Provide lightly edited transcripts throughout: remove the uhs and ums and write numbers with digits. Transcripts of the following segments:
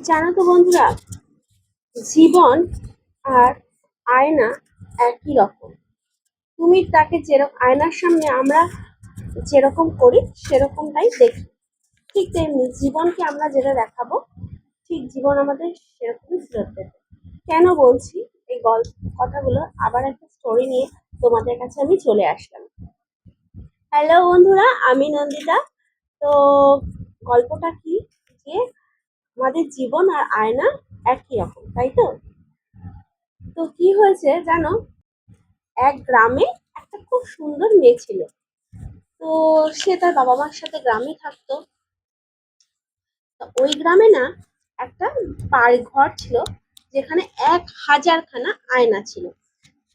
জানো তো বন্ধুরা, জীবন আর আয়না একই রকম। তুমি তাকে যেরকম আয়নার সামনে আমরা যেরকম করি সেরকমটাই দেখি, ঠিক তেমনি জীবনকে আমরা যেটা দেখাবো ঠিক জীবন আমাদের সেরকমই ফেরত দেবে। কেন বলছি এই গল্প কথাগুলো, আবার একটা স্টোরি নিয়ে তোমাদের কাছে আমি চলে আসলাম। হ্যালো বন্ধুরা, আমি নন্দিতা। তো গল্পটা কি, যে আমাদের জীবন আর আয়না একই রকম, তাই তো? তো কি হয়েছে জানো, এক গ্রামে একটা খুব সুন্দর মেয়ে ছিল। তো সে তার বাবা মার সাথে গ্রামে থাকতো। তো ওই গ্রামে না একটা বাড়ি ঘর ছিল, যেখানে 1000খানা আয়না ছিল।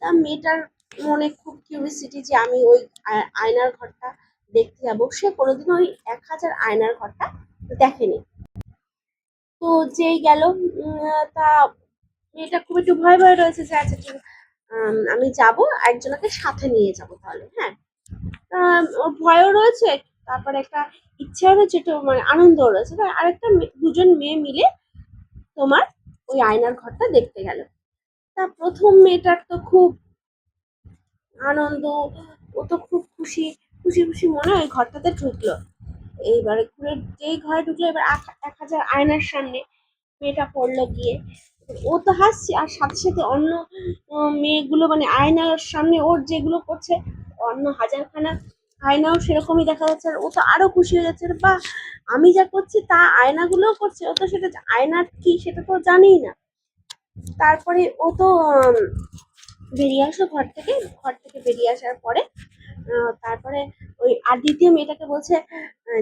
তা মেয়েটার মনে খুব কিউরিসিটি যে আমি ওই আয়নার ঘরটা দেখতে যাবো। সে কোনোদিন ওই 1000 আয়নার ঘরটা দেখেনি। তো যেই গেল, তা মেয়েটা খুব একটু ভয় ভয় রয়েছে যে আচ্ছা ঠিক, আমি যাব, একজনকে সাথে নিয়ে যাব তাহলে, হ্যাঁ। ওর ভয়ও রয়েছে, তারপরে একটা ইচ্ছাও রয়েছে, একটু মানে আনন্দও রয়েছে। তাই আরেকটা দুজন মেয়ে মিলে তোমার ওই আয়নার ঘরটা দেখতে গেল। তা প্রথম মেয়েটার তো খুব আনন্দ, ও তো খুব খুশি, খুশি খুশি মনে ওই ঘরটাতে ঢুকলো। এইবারে ঘুরে যেই ঘরে ঢুকলো, এবার 1000 আয়নার সামনে মেয়েটা পড়লো গিয়ে। ও তো হাসছে, আর সাথে সাথে অন্য মেয়েগুলো মানে আয়নার সামনে ওর যেগুলো করছে, অন্য 1000খানা আয়নাও সেরকমই দেখা যাচ্ছে। আর ও তো আরো খুশি হয়ে যাচ্ছে, বা আমি যা করছি তা আয়নাগুলোও করছে। ও তো সেটা আয়না কি সেটা তো জানেই না। তারপরে ও তো বেরিয়ে আসলো ঘর থেকে বেরিয়ে আসার পরে তারপরে ওই আর দ্বিতীয় মেয়েটাকে বলছে,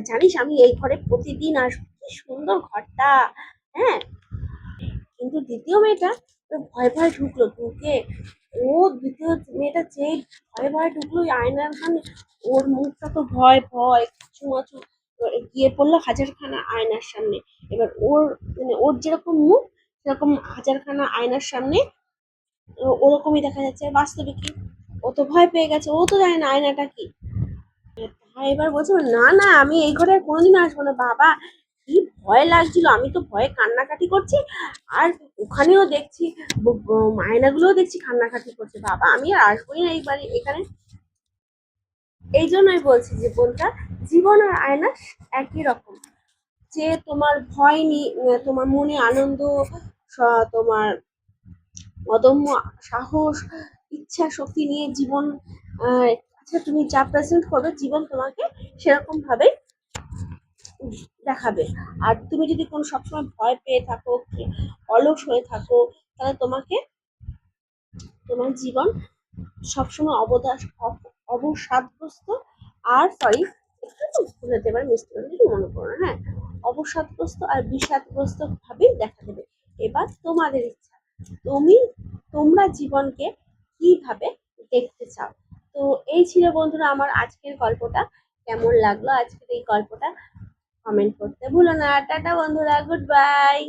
জানিস আমি এই ঘরে প্রতিদিন আসবো, কি সুন্দর ঘরটা, হ্যাঁ। কিন্তু দ্বিতীয় মেয়েটা ভয় ভয় ঢুকলো, ঢুকে ও দ্বিতীয় মেয়েটা যেই ভয়ে ভয়ে ঢুকলো ওই আয়নার সামনে, ওর মুখটা তো ভয় ভয় চুমাচু গিয়ে পড়লো 1000খানা আয়নার সামনে। এবার ওর মানে ওর যেরকম মুখ সেরকম 1000খানা আয়নার সামনে ওরকমই দেখা যাচ্ছে। বাস্তবে কি, ও তো ভয় পেয়ে গেছে, ও তো জানে না আয়নাটা কি। হ্যাঁ, এবার বলছে না না আমি এই ঘরে আর কোনোদিন আসবো না। বাবা কি ভয় লাগছিল, আমি তো ভয়ে কান্নাকাটি করছি, আর ওখানেও দেখছি আয়নাগুলোও দেখছি কান্নাকাটি করছে। বাবা আমি আর আসবোই না এই বাড়ি এখানে। এই জন্যই বলছি যে বোনটা, জীবন আর আয়না একই রকম। যে তোমার ভয় নিয়ে তোমার মনে আনন্দ, তোমার অদম্য সাহস, ইচ্ছা শক্তি নিয়ে জীবন, আচ্ছা তুমি যা প্রেজেন্ট করবে জীবন তোমাকে সেরকম ভাবে দেখাবে। আর তুমি যদি কোনো সবসময় ভয় পেয়ে থাকো, অলস হয়ে থাকো, তাহলে তোমাকে তোমার জীবন সবসময় অবসাদগ্রস্ত, আর সরি একটু ভুল হতে পারে, মিষ্টি করে কিছু মনে করো না, হ্যাঁ। অবসাদগ্রস্ত আর বিষাদগ্রস্ত ভাবেই দেখা দেবে। এবার তোমাদের ইচ্ছা, তুমি তোমরা জীবনকে কিভাবে দেখতে চাও। তো এই ছিল বন্ধুরা আমার আজকের গল্পটা। কেমন লাগলো আজকের এই গল্পটা কমেন্ট করতে ভুলো না। টাটা বন্ধুরা, গুড বাই।